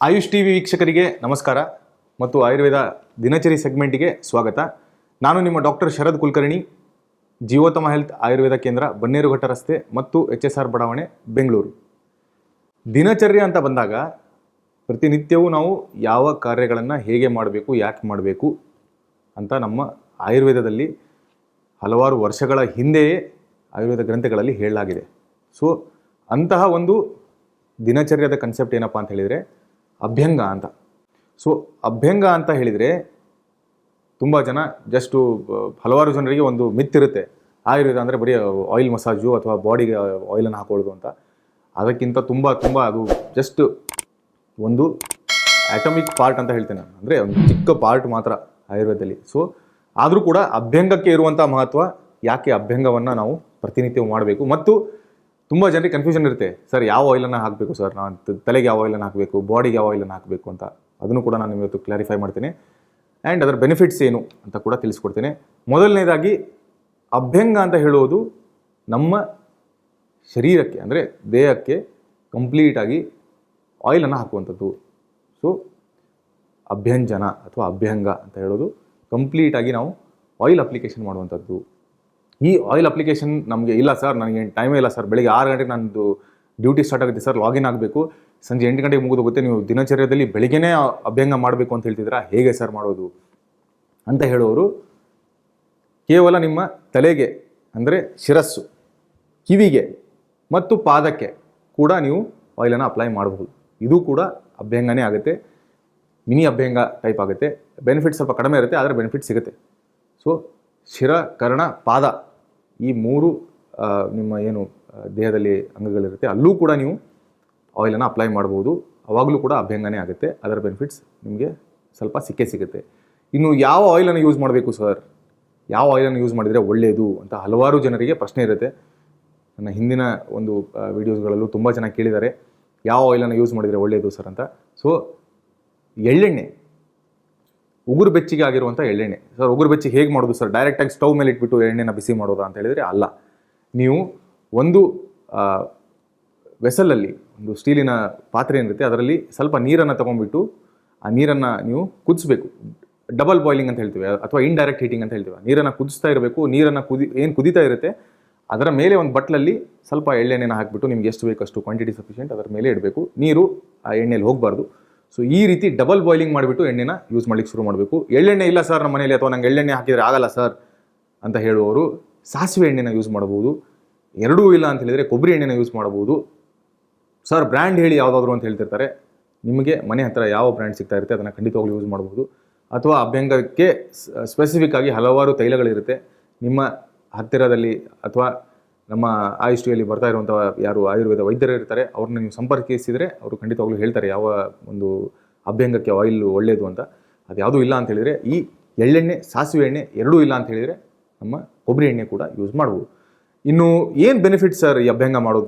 AYUSH TV ವೀಕ್ಷಕರಿಗೆ ನಮಸ್ಕಾರ ಮತ್ತು ಆಯುರ್ವೇದ ದಿನಚರಿ ಸೆಗ್ಮೆಂಟಿಗೆ ಸ್ವಾಗತ. ನಾನು ನಿಮ್ಮ ಡಾಕ್ಟರ್ ಶರದ್ ಕುಲಕರ್ಣಿ, ಜೀವೋತ್ತಮ ಹೆಲ್ತ್ ಆಯುರ್ವೇದ ಕೇಂದ್ರ, ಬನ್ನೇರುಘಟ್ಟ ರಸ್ತೆ ಮತ್ತು HSR ಬಡಾವಣೆ, ಬೆಂಗಳೂರು. ದಿನಚರ್ಯ ಅಂತ ಬಂದಾಗ ಪ್ರತಿನಿತ್ಯವೂ ನಾವು ಯಾವ ಕಾರ್ಯಗಳನ್ನು ಹೇಗೆ ಮಾಡಬೇಕು, ಯಾಕೆ ಮಾಡಬೇಕು ಅಂತ ನಮ್ಮ ಆಯುರ್ವೇದದಲ್ಲಿ ಹಲವಾರು ವರ್ಷಗಳ ಹಿಂದೆಯೇ ಆಯುರ್ವೇದ ಗ್ರಂಥಗಳಲ್ಲಿ ಹೇಳಲಾಗಿದೆ. ಸೊ ಅಂತಹ ಒಂದು ದಿನಚರ್ಯದ ಕನ್ಸೆಪ್ಟ್ ಏನಪ್ಪ ಅಂತ ಹೇಳಿದರೆ ಅಭ್ಯಂಗ ಅಂತ. ಸೊ ಅಭ್ಯಂಗ ಅಂತ ಹೇಳಿದರೆ ತುಂಬ ಜನ ಹಲವಾರು ಜನರಿಗೆ ಒಂದು ಮಿತ್ ಇರುತ್ತೆ, ಆಯುರ್ವೇದ ಅಂದರೆ ಬರೀ ಆಯಿಲ್ ಮಸಾಜು ಅಥವಾ ಬಾಡಿಗೆ ಆಯಿಲನ್ನು ಹಾಕೊಳ್ಳೋದು ಅಂತ. ಅದಕ್ಕಿಂತ ತುಂಬ ಅದು ಜಸ್ಟ್ ಒಂದು ಆಟಮಿಕ್ ಪಾರ್ಟ್ ಅಂತ ಹೇಳ್ತೇನೆ ನಾನು, ಅಂದರೆ ಒಂದು ಚಿಕ್ಕ ಪಾರ್ಟ್ ಮಾತ್ರ ಆಯುರ್ವೇದದಲ್ಲಿ. ಸೊ ಆದರೂ ಕೂಡ ಅಭ್ಯಂಗಕ್ಕೆ ಇರುವಂಥ ಮಹತ್ವ, ಯಾಕೆ ಅಭ್ಯಂಗವನ್ನು ನಾವು ಪ್ರತಿನಿತ್ಯ ಮಾಡಬೇಕು. ಮತ್ತು ತುಂಬ ಜನರಿಗೆ ಕನ್ಫ್ಯೂಷನ್ ಇರುತ್ತೆ, ಸರ್ ಯಾವ ಆಯಿಲನ್ನು ಹಾಕಬೇಕು ಸರ್, ನಾನು ತಲೆಗೆ ಯಾವ ಆಯಿಲನ್ನು ಹಾಕಬೇಕು, ಬಾಡಿಗೆ ಯಾವ ಆಯಿಲನ್ನು ಹಾಕಬೇಕು ಅಂತ. ಅದನ್ನು ಕೂಡ ನಾನು ಇವತ್ತು ಕ್ಲಾರಿಫೈ ಮಾಡ್ತೇನೆ. ಆ್ಯಂಡ್ ಅದರ ಬೆನಿಫಿಟ್ಸ್ ಏನು ಅಂತ ಕೂಡ ತಿಳಿಸ್ಕೊಡ್ತೇನೆ. ಮೊದಲನೇದಾಗಿ ಅಭ್ಯಂಗ ಅಂತ ಹೇಳುವುದು ನಮ್ಮ ಶರೀರಕ್ಕೆ ಅಂದರೆ ದೇಹಕ್ಕೆ ಕಂಪ್ಲೀಟಾಗಿ ಆಯಿಲನ್ನು ಹಾಕುವಂಥದ್ದು. ಸೊ ಅಭ್ಯಂಜನ ಅಥವಾ ಅಭ್ಯಂಗ ಅಂತ ಹೇಳೋದು ಕಂಪ್ಲೀಟಾಗಿ ನಾವು ಆಯಿಲ್ ಅಪ್ಲಿಕೇಶನ್ ಮಾಡುವಂಥದ್ದು. ಈ ಆಯಿಲ್ ಅಪ್ಲಿಕೇಶನ್ ನಮಗೆ ಇಲ್ಲ ಸರ್, ನನಗೆ ಟೈಮೇ ಇಲ್ಲ ಸರ್, ಬೆಳಿಗ್ಗೆ 6 ಗಂಟೆಗೆ ನಂದು ಡ್ಯೂಟಿ ಸ್ಟಾರ್ಟ್ ಆಗುತ್ತೆ ಸರ್, ಲಾಗಿನ್ ಆಗಬೇಕು, ಸಂಜೆ 8 ಗಂಟೆಗೆ ಮುಗಿದೋಗುತ್ತೆ, ನೀವು ದಿನಚರ್ಯದಲ್ಲಿ ಬೆಳಿಗ್ಗೆನೇ ಅಭ್ಯಂಗ ಮಾಡಬೇಕು ಅಂತ ಹೇಳ್ತಿದ್ದೀರಾ, ಹೇಗೆ ಸರ್ ಮಾಡೋದು ಅಂತ ಹೇಳೋರು, ಕೇವಲ ನಿಮ್ಮ ತಲೆಗೆ ಅಂದರೆ ಶಿರಸ್ಸು, ಕಿವಿಗೆ ಮತ್ತು ಪಾದಕ್ಕೆ ಕೂಡ ನೀವು ಆಯಿಲನ್ನು ಅಪ್ಲೈ ಮಾಡಬಹುದು. ಇದು ಕೂಡ ಅಭ್ಯಂಗನೇ ಆಗುತ್ತೆ, ಮಿನಿ ಅಭ್ಯಂಗ ಟೈಪ್ ಆಗುತ್ತೆ. ಬೆನಿಫಿಟ್ ಸ್ವಲ್ಪ ಕಡಿಮೆ ಇರುತ್ತೆ, ಆದರೆ ಬೆನಿಫಿಟ್ ಸಿಗುತ್ತೆ. ಸೊ ಶಿರ, ಕರ್ಣ, ಪಾದ ಈ 3 ನಿಮ್ಮ ಏನು ದೇಹದಲ್ಲಿ ಅಂಗಗಳಿರುತ್ತೆ, ಅಲ್ಲೂ ಕೂಡ ನೀವು ಆಯಿಲನ್ನು ಅಪ್ಲೈ ಮಾಡ್ಬೋದು. ಅವಾಗಲೂ ಕೂಡ ಅಭ್ಯಂಗನೇ ಆಗುತ್ತೆ, ಅದರ ಬೆನಿಫಿಟ್ಸ್ ನಿಮಗೆ ಸ್ವಲ್ಪ ಸಿಗುತ್ತೆ. ಇನ್ನು ಯಾವ ಆಯಿಲನ್ನು ಯೂಸ್ ಮಾಡಬೇಕು ಸರ್, ಯಾವ ಆಯಿಲನ್ನು ಯೂಸ್ ಮಾಡಿದರೆ ಒಳ್ಳೆಯದು ಅಂತ ಹಲವಾರು ಜನರಿಗೆ ಪ್ರಶ್ನೆ ಇರುತ್ತೆ. ನನ್ನ ಹಿಂದಿನ ಒಂದು ವೀಡಿಯೋಸ್ಗಳಲ್ಲೂ ತುಂಬ ಜನ ಕೇಳಿದ್ದಾರೆ, ಯಾವ ಆಯಿಲನ್ನು ಯೂಸ್ ಮಾಡಿದರೆ ಒಳ್ಳೆಯದು ಸರ್ ಅಂತ. ಸೊ ಎಳ್ಳೆಣ್ಣೆ, ಉಗುರು ಬೆಚ್ಚಿಗೆ ಆಗಿರುವಂಥ ಎಳ್ಳೆಣ್ಣೆ. ಸರ್ ಉಗುರು ಬೆಚ್ಚಿ ಹೇಗೆ ಮಾಡೋದು ಸರ್, ಡೈರೆಕ್ಟಾಗಿ ಸ್ಟವ್ ಮೇಲೆ ಇಟ್ಬಿಟ್ಟು ಎಣ್ಣೆನ ಬಿಸಿ ಮಾಡೋದಾ ಅಂತ ಹೇಳಿದರೆ ಅಲ್ಲ. ನೀವು ಒಂದು ವೆಸಲಲ್ಲಿ, ಒಂದು ಸ್ಟೀಲಿನ ಪಾತ್ರೆ ಏನಿರುತ್ತೆ ಅದರಲ್ಲಿ ಸ್ವಲ್ಪ ನೀರನ್ನು ತೊಗೊಂಡ್ಬಿಟ್ಟು ಆ ನೀರನ್ನು ನೀವು ಕುದಿಸ್ಬೇಕು. ಡಬಲ್ ಬಾಯ್ಲಿಂಗ್ ಅಂತ ಹೇಳ್ತೀವಿ ಅಥವಾ ಇಂಡೈರೆಕ್ಟ್ ಹೀಟಿಂಗ್ ಅಂತ ಹೇಳ್ತೀವಿ. ನೀರನ್ನು ಕುದಿಸ್ತಾ ಇರಬೇಕು. ನೀರನ್ನು ಕುದೀತಾ ಇರುತ್ತೆ, ಅದರ ಮೇಲೆ ಒಂದು ಬಟ್ಲಲ್ಲಿ ಸ್ವಲ್ಪ ಎಳ್ಳೆಣ್ಣೆನ ಹಾಕಿಬಿಟ್ಟು ನಿಮ್ಗೆ ಎಷ್ಟು ಬೇಕು ಅಷ್ಟು ಕ್ವಾಂಟಿಟಿ ಸಫಿಷಿಯೆಂಟ್ ಅದರ ಮೇಲೆ ಇಡಬೇಕು. ನೀರು ಆ ಎಣ್ಣೆಯಲ್ಲಿ ಹೋಗಬಾರ್ದು. ಸೊ ಈ ರೀತಿ ಡಬಲ್ ಬಾಯ್ಲಿಂಗ್ ಮಾಡಿಬಿಟ್ಟು ಎಣ್ಣೆನ ಯೂಸ್ ಮಾಡಲಿಕ್ಕೆ ಶುರು ಮಾಡಬೇಕು. ಎಳ್ಳೆಣ್ಣೆ ಇಲ್ಲ ಸರ್ ನಮ್ಮ ಮನೇಲಿ, ಅಥವಾ ನಂಗೆ ಎಳ್ಳೆಣ್ಣೆ ಹಾಕಿದರೆ ಆಗಲ್ಲ ಸರ್ ಅಂತ ಹೇಳುವವರು ಸಾಸಿವೆ ಎಣ್ಣೆನ ಯೂಸ್ ಮಾಡಬಹುದು. ಎರಡೂ ಇಲ್ಲ ಅಂತ ಹೇಳಿದರೆ ಕೊಬ್ಬರಿ ಎಣ್ಣೆನ ಯೂಸ್ ಮಾಡಬಹುದು. ಸರ್ ಬ್ರ್ಯಾಂಡ್ ಹೇಳಿ ಯಾವುದಾದ್ರು ಅಂತ ಹೇಳ್ತಿರ್ತಾರೆ. ನಿಮಗೆ ಮನೆ ಹತ್ತಿರ ಯಾವ ಬ್ರ್ಯಾಂಡ್ ಸಿಗ್ತಾ ಇರುತ್ತೆ ಅದನ್ನು ಖಂಡಿತವಾಗ್ಲೂ ಯೂಸ್ ಮಾಡಬಹುದು. ಅಥವಾ ಅಭ್ಯಂಗಕ್ಕೆ ಸ್ಪೆಸಿಫಿಕ್ ಆಗಿ ಹಲವಾರು ತೈಲಗಳಿರುತ್ತೆ. ನಿಮ್ಮ ಹತ್ತಿರದಲ್ಲಿ ಅಥವಾ ನಮ್ಮ ಆಯುಷ್ ಟಿವಿಯಲ್ಲಿ ಬರ್ತಾ ಇರುವಂಥ ಯಾರು ಆಯುರ್ವೇದ ವೈದ್ಯರು ಇರ್ತಾರೆ, ಅವ್ರನ್ನ ನೀವು ಸಂಪರ್ಕಿಸಿದರೆ ಅವರು ಖಂಡಿತವಾಗ್ಲೂ ಹೇಳ್ತಾರೆ ಯಾವ ಒಂದು ಅಭ್ಯಂಗಕ್ಕೆ ಆಯಿಲ್ ಒಳ್ಳೆಯದು ಅಂತ. ಅದು ಯಾವುದೂ ಇಲ್ಲ ಅಂತ ಹೇಳಿದರೆ ಈ ಎಳ್ಳೆಣ್ಣೆ, ಸಾಸಿವೆ ಎಣ್ಣೆ ಎರಡೂ ಇಲ್ಲ ಅಂತ ಹೇಳಿದರೆ ನಮ್ಮ ಕೊಬ್ಬರಿ ಎಣ್ಣೆ ಕೂಡ ಯೂಸ್ ಮಾಡ್ಬೋದು. ಇನ್ನು ಏನು ಬೆನಿಫಿಟ್ ಸರ್ ಈ ಅಭ್ಯಂಗ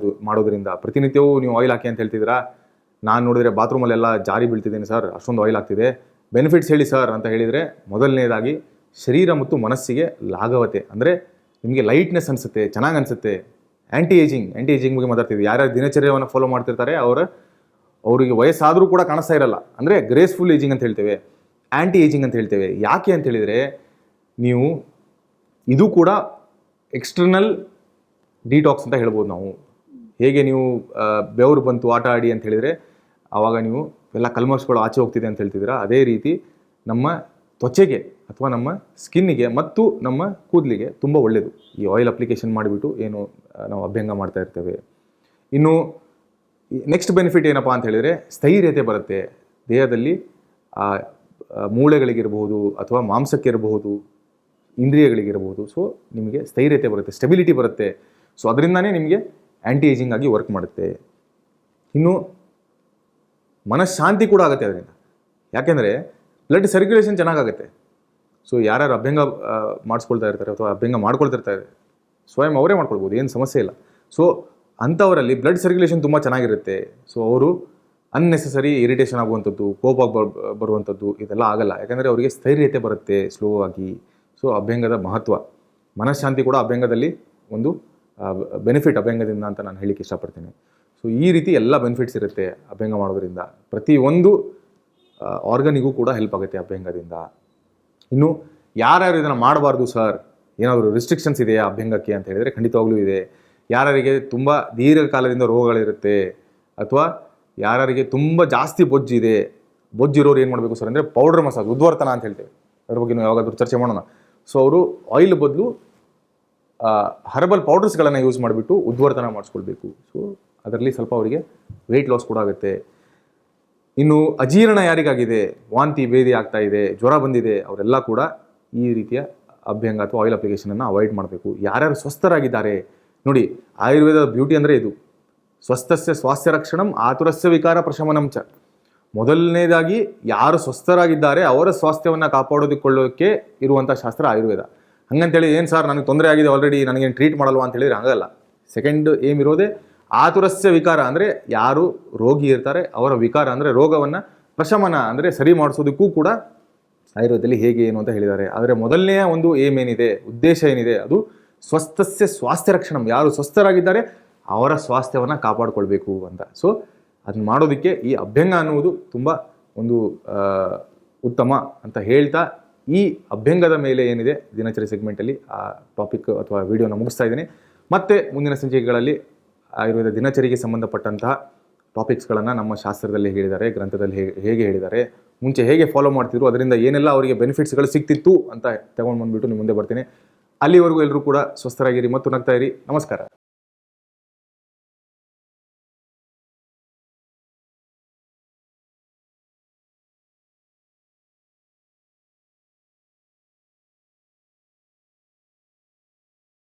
ಮಾಡೋದ್ರಿಂದ? ಪ್ರತಿನಿತ್ಯವೂ ನೀವು ಆಯಿಲ್ ಹಾಕಿ ಅಂತ ಹೇಳ್ತಿದ್ದೀರಾ, ನಾನು ನೋಡಿದರೆ ಬಾತ್ರೂಮಲ್ಲೆಲ್ಲ ಜಾರಿ ಬೀಳ್ತಿದ್ದೀನಿ ಸರ್, ಅಷ್ಟೊಂದು ಆಯಿಲ್ ಆಗ್ತಿದೆ, ಬೆನಿಫಿಟ್ಸ್ ಹೇಳಿ ಸರ್ ಅಂತ ಹೇಳಿದರೆ, ಮೊದಲನೇದಾಗಿ ಶರೀರ ಮತ್ತು ಮನಸ್ಸಿಗೆ ಲಾಘವತೆ, ಅಂದರೆ ನಿಮಗೆ ಲೈಟ್ನೆಸ್ ಅನಿಸುತ್ತೆ, ಚೆನ್ನಾಗಿ ಅನಿಸುತ್ತೆ. ಆ್ಯಂಟಿ ಏಜಿಂಗ್ ಬಗ್ಗೆ ಮಾತಾಡ್ತಿದ್ವಿ. ಯಾರ್ಯಾರು ದಿನಚರ್ಯವನ್ನು ಫಾಲೋ ಮಾಡ್ತಿರ್ತಾರೆ ಅವರಿಗೆ ವಯಸ್ಸಾದರೂ ಕೂಡ ಕಾಣಿಸ್ತಾ ಇರಲ್ಲ, ಅಂದರೆ ಗ್ರೇಸ್ಫುಲ್ ಏಜಿಂಗ್ ಅಂತ ಹೇಳ್ತೇವೆ, ಆ್ಯಂಟಿ ಏಜಿಂಗ್ ಅಂತ ಹೇಳ್ತೇವೆ. ಯಾಕೆ ಅಂತ ಹೇಳಿದರೆ, ನೀವು ಇದು ಕೂಡ ಎಕ್ಸ್ಟರ್ನಲ್ ಡಿಟಾಕ್ಸ್ ಅಂತ ಹೇಳ್ಬೋದು ನಾವು. ಹೇಗೆ ನೀವು ಬೆವರು ಬಂತು ಆಟ ಆಡಿ ಅಂತ ಹೇಳಿದರೆ ಆವಾಗ ನೀವು ಎಲ್ಲ ಕಲ್ಮಶಗಳು ಆಚೆ ಹೋಗ್ತಿದೆ ಅಂತ ಹೇಳ್ತಿದ್ದೀರಾ, ಅದೇ ರೀತಿ ನಮ್ಮ ತ್ವಚೆಗೆ ಅಥವಾ ನಮ್ಮ ಸ್ಕಿನ್ನಿಗೆ ಮತ್ತು ನಮ್ಮ ಕೂದಲಿಗೆ ತುಂಬ ಒಳ್ಳೆಯದು ಈ ಆಯಿಲ್ ಅಪ್ಲಿಕೇಶನ್ ಮಾಡಿಬಿಟ್ಟು ಏನು ನಾವು ಅಭ್ಯಂಗ ಮಾಡ್ತಾ ಇರ್ತೇವೆ. ಇನ್ನು ನೆಕ್ಸ್ಟ್ ಬೆನಿಫಿಟ್ ಏನಪ್ಪ ಅಂತ ಹೇಳಿದರೆ, ಸ್ಥೈರ್ಯತೆ ಬರುತ್ತೆ ದೇಹದಲ್ಲಿ. ಮೂಳೆಗಳಿಗಿರಬಹುದು ಅಥವಾ ಮಾಂಸಕ್ಕಿರಬಹುದು, ಇಂದ್ರಿಯಗಳಿಗಿರಬಹುದು. ಸೊ ನಿಮಗೆ ಸ್ಥೈರ್ಯತೆ ಬರುತ್ತೆ, ಸ್ಟೆಬಿಲಿಟಿ ಬರುತ್ತೆ. ಸೊ ಅದರಿಂದನೇ ನಿಮಗೆ ಆ್ಯಂಟಿ ಏಜಿಂಗ್ ಆಗಿ ವರ್ಕ್ ಮಾಡುತ್ತೆ. ಇನ್ನು ಮನಃಶಾಂತಿ ಕೂಡ ಆಗುತ್ತೆ ಅದರಿಂದ. ಯಾಕೆಂದರೆ ಬ್ಲಡ್ ಸರ್ಕ್ಯುಲೇಷನ್ ಚೆನ್ನಾಗಾಗುತ್ತೆ. ಸೊ ಯಾರ್ಯಾರು ಅಭ್ಯಂಗ ಮಾಡಿಸ್ಕೊಳ್ತಾ ಇರ್ತಾರೆ ಅಥವಾ ಅಭ್ಯಂಗ ಮಾಡ್ಕೊಳ್ತಿರ್ತಾರೆ, ಸ್ವಯಂ ಅವರೇ ಮಾಡ್ಕೊಳ್ಬೋದು, ಏನು ಸಮಸ್ಯೆ ಇಲ್ಲ. ಸೊ ಅಂಥವರಲ್ಲಿ ಬ್ಲಡ್ ಸರ್ಕ್ಯುಲೇಷನ್ ತುಂಬ ಚೆನ್ನಾಗಿರುತ್ತೆ. ಸೊ ಅವರು ಅನ್ನೆಸೆಸರಿ ಇರಿಟೇಷನ್ ಆಗುವಂಥದ್ದು, ಕೋಪ ಬರುವಂಥದ್ದು ಇದೆಲ್ಲ ಆಗಲ್ಲ. ಯಾಕಂದರೆ ಅವರಿಗೆ ಸ್ಥೈರ್ಯತೆ ಬರುತ್ತೆ ಸ್ಲೋ ಆಗಿ. ಸೊ ಅಭ್ಯಂಗದ ಮಹತ್ವ, ಮನಃಶಾಂತಿ ಕೂಡ ಅಭ್ಯಂಗದಲ್ಲಿ ಒಂದು ಬೆನಿಫಿಟ್ ಅಭ್ಯಂಗದಿಂದ ಅಂತ ನಾನು ಹೇಳಿಕ್ಕೆ ಇಷ್ಟಪಡ್ತೀನಿ. ಸೊ ಈ ರೀತಿ ಎಲ್ಲ ಬೆನಿಫಿಟ್ಸ್ ಇರುತ್ತೆ ಅಭ್ಯಂಗ ಮಾಡೋದ್ರಿಂದ. ಪ್ರತಿಯೊಂದು ಆರ್ಗನಿಗೂ ಕೂಡ ಹೆಲ್ಪ್ ಆಗುತ್ತೆ ಅಭ್ಯಂಗದಿಂದ. ಇನ್ನು ಯಾರ್ಯಾರು ಇದನ್ನು ಮಾಡಬಾರ್ದು ಸರ್, ಏನಾದರೂ ರಿಸ್ಟ್ರಿಕ್ಷನ್ಸ್ ಇದೆಯಾ ಅಭ್ಯಂಗಕ್ಕೆ ಅಂತ ಹೇಳಿದರೆ ಖಂಡಿತವಾಗ್ಲೂ ಇದೆ. ಯಾರಿಗೆ ತುಂಬ ದೀರ್ಘಕಾಲದಿಂದ ರೋಗಗಳಿರುತ್ತೆ ಅಥವಾ ಯಾರಿಗೆ ತುಂಬ ಜಾಸ್ತಿ ಬೊಜ್ಜಿದೆ, ಬೊಜ್ಜಿರೋರು ಏನು ಮಾಡಬೇಕು ಸರ್ ಅಂದರೆ ಪೌಡ್ರ್ ಮಸಾಜ್, ಉದ್ವರ್ತನ ಅಂತ ಹೇಳ್ತೇವೆ, ಅದ್ರ ಬಗ್ಗೆ ನಾವು ಯಾವಾಗಾದ್ರೂ ಚರ್ಚೆ ಮಾಡೋಣ. ಸೊ ಅವರು ಆಯಿಲ್ ಬದಲು ಹರ್ಬಲ್ ಪೌಡರ್ಸ್ಗಳನ್ನು ಯೂಸ್ ಮಾಡಿಬಿಟ್ಟು ಉದ್ವರ್ತನ ಮಾಡಿಸ್ಕೊಳ್ಬೇಕು. ಸೊ ಅದರಲ್ಲಿ ಸ್ವಲ್ಪ ಅವರಿಗೆ ವೆಯ್ಟ್ ಲಾಸ್ ಕೂಡ ಆಗುತ್ತೆ. ಇನ್ನು ಅಜೀರ್ಣ ಯಾರಿಗಾಗಿದೆ, ವಾಂತಿ ಭೇದಿ ಆಗ್ತಾ ಇದೆ, ಜ್ವರ ಬಂದಿದೆ, ಅವರೆಲ್ಲ ಕೂಡ ಈ ರೀತಿಯ ಅಭ್ಯಂಗ ಅಥವಾ ಆಯಿಲ್ ಅಪ್ಲಿಕೇಶನನ್ನು ಅವಾಯ್ಡ್ ಮಾಡಬೇಕು. ಯಾರ್ಯಾರು ಸ್ವಸ್ಥರಾಗಿದ್ದಾರೆ ನೋಡಿ, ಆಯುರ್ವೇದದ ಬ್ಯೂಟಿ ಅಂದರೆ ಇದು, ಸ್ವಸ್ಥಸ್ಯ ಸ್ವಾಸ್ಥ್ಯ ರಕ್ಷಣಂ ಆತುರಸ್ಯ ವಿಕಾರ ಪ್ರಶಮನಂ ಚ. ಮೊದಲನೇದಾಗಿ ಯಾರು ಸ್ವಸ್ಥರಾಗಿದ್ದಾರೆ ಅವರ ಸ್ವಾಸ್ಥ್ಯವನ್ನು ಕಾಪಾಡೋದಕ್ಕೊಳ್ಳೋಕ್ಕೆ ಇರುವಂಥ ಶಾಸ್ತ್ರ ಆಯುರ್ವೇದ. ಹಂಗಂತೇಳಿ ಏನು ಸರ್ ನನಗೆ ತೊಂದರೆ ಆಗಿದೆ ಆಲ್ರೆಡಿ, ನನಗೇನು ಟ್ರೀಟ್ ಮಾಡಲ್ವಾ ಅಂತ ಹೇಳಿದ್ರೆ ಆಗಲ್ಲ. ಸೆಕೆಂಡ್ ಏಮ್ ಇರೋದೇ ಆತುರಸ್ಯ ವಿಕಾರ, ಅಂದರೆ ಯಾರು ರೋಗಿ ಇರ್ತಾರೆ ಅವರ ವಿಕಾರ ಅಂದರೆ ರೋಗವನ್ನು ಪ್ರಶಮನ ಅಂದರೆ ಸರಿ ಮಾಡಿಸೋದಕ್ಕೂ ಕೂಡ ಆಯುರ್ವೇದದಲ್ಲಿ ಹೇಗೆ ಏನು ಅಂತ ಹೇಳಿದ್ದಾರೆ. ಆದರೆ ಮೊದಲನೆಯ ಒಂದು ಏಮ್ ಏನಿದೆ, ಉದ್ದೇಶ ಏನಿದೆ, ಅದು ಸ್ವಸ್ಥಸ್ಯ ಸ್ವಾಸ್ಥ್ಯ ರಕ್ಷಣಂ, ಯಾರು ಸ್ವಸ್ಥರಾಗಿದ್ದಾರೆ ಅವರ ಸ್ವಾಸ್ಥ್ಯವನ್ನು ಕಾಪಾಡಿಕೊಳ್ಬೇಕು ಅಂತ. ಸೊ ಅದನ್ನ ಮಾಡೋದಕ್ಕೆ ಈ ಅಭ್ಯಂಗ ಅನ್ನುವುದು ತುಂಬ ಒಂದು ಉತ್ತಮ ಅಂತ ಹೇಳ್ತಾ, ಈ ಅಭ್ಯಂಗದ ಮೇಲೆ ಏನಿದೆ ದಿನಚರಿ ಸೆಗ್ಮೆಂಟಲ್ಲಿ ಆ ಟಾಪಿಕ್ ಅಥವಾ ವಿಡಿಯೋನ ಮುಗಿಸ್ತಾ ಇದ್ದೀನಿ. ಮತ್ತೆ ಮುಂದಿನ ಸಂಚಿಕೆಗಳಲ್ಲಿ ಆಯುರ್ವೇದ ದಿನಚರಿಗೆ ಸಂಬಂಧಪಟ್ಟಂತಹ ಟಾಪಿಕ್ಸ್ಗಳನ್ನು ನಮ್ಮ ಶಾಸ್ತ್ರದಲ್ಲಿ ಹೇಳಿದ್ದಾರೆ, ಗ್ರಂಥದಲ್ಲಿ ಹೇಗೆ ಹೇಳಿದ್ದಾರೆ, ಮುಂಚೆ ಹೇಗೆ ಫಾಲೋ ಮಾಡ್ತಿದ್ರು, ಅದರಿಂದ ಏನೆಲ್ಲ ಅವರಿಗೆ ಬೆನಿಫಿಟ್ಸ್ಗಳು ಸಿಗ್ತಿತ್ತು ಅಂತ ತಗೊಂಡು ಬಂದುಬಿಟ್ಟು ನಿಮ್ಮ ಮುಂದೆ ಬರ್ತೀನಿ. ಅಲ್ಲಿವರೆಗೂ ಎಲ್ಲರೂ ಕೂಡ ಸ್ವಸ್ಥರಾಗಿರಿ ಮತ್ತು ನಗ್ತಾ ಇರಿ. ನಮಸ್ಕಾರ.